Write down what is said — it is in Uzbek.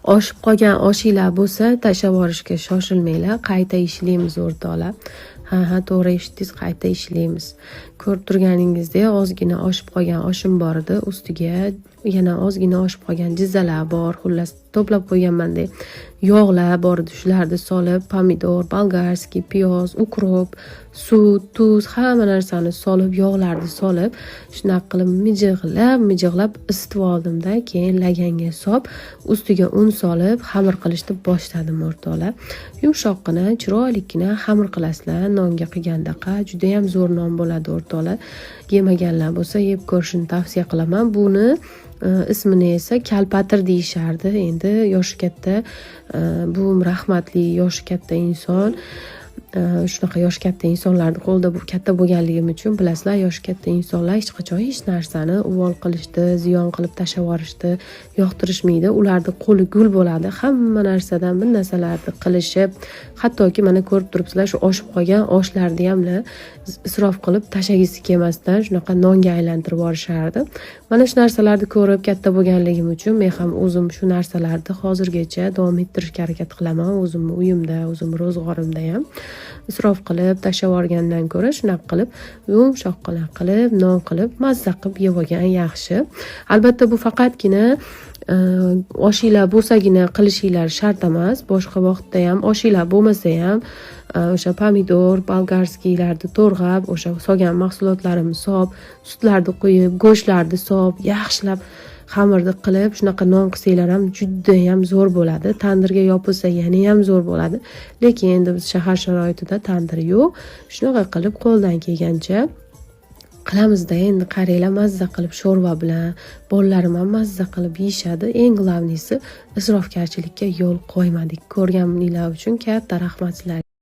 Oshib qolgan oshinglar bo'lsa, tashlab yuborishga shoshilmanglar. Qayta ishlaymiz o'rtoqlar. Ha, to'g'ri eshitdingiz, qayta ishlaymiz. Ko'rib turganingizdek, ozgina oshib qolgan oshim bor edi. Ustiga yana ozgina oshib qolgan jizzalar bor. Xullas, to'plab qo'yganman-da. Yog'lar bor edi, shularni solib, pomidor, bolgarskiy, piyoz, ukrop, suv, tuz, hamma narsani solib, yog'larni solib, shunaqa qilib mijig'lab isitib oldimda, keyin laganga solib, ustiga un solib, xamir qilishni boshladim o'rtoqlar. Yumshoqqina, chiroylikgina xamir qilasizlar, nonga qilgandaqa, juda ham zo'r non bo'ladi o'rtoqlar. Yemaganlar bo'lsa, yeb ko'rishni tavsiya qilaman. Buni ismini esa kalpatir deyishardi. Endi yoshi katta, bu rahmatli yoshi katta inson, shunaqa yoshi katta insonlarni qo'lida bu katta bo'lganligim uchun bilasizlar, yoshi katta insonlar hech qachon hech narsani uvol qilishdi, ziyon qilib tashlab yuborishdi, yoqtirishmaydi. Ularni qo'li gul bo'ladi. Hamma narsadan bir narsalarni qilishib, hattoki mana ko'rib turibsizlar, shu oshib qolgan oshlarni ham isrof qilib tashlagisi kelmasdan shunaqa nonga aylantirib yuborishardi. Mana shu narsalarni ko'rib katta bo'lganligim uchun men ham o'zim shu narsalarni hozirgacha davom ettirishga harakat qilaman. O'zimni uyimda, o'zimni ro'zg'orimda ham isrof qilib tashlab yuborgandan ko'ra shunaqa qilib yumshoqqina qilib, non qilib, mazza qilib yeb olgan yaxshi. Albatta bu faqatgina oshinglar bo'lsagina qilishinglar shart emas. Boshqa vaqtda ham oshinglar bo'lmasa ham o'sha pomidor, bolgarskiylarni to'rg'ab, o'sha solgan mahsulotlarimni solib, sutlarni qo'yib, go'shtlarni solib, yaxshilab xamirni qilib, shunaqa non qilsanglar ham juda ham zo'r bo'ladi. Tandirga yopilsa yana ham zo'r bo'ladi. Lekin endi biz shahar sharoitida tandir yo'q. Shunaqa qilib qo'ldan kelgancha qilamizda. Endi qaranglar, mazza qilib sho'rva bilan bolalarim ham mazza qilib yeyishadi. Eng glavnisi isrofgarchilikka yo'l qo'ymadik. Ko'rganinglar uchun katta rahmat sizlarga.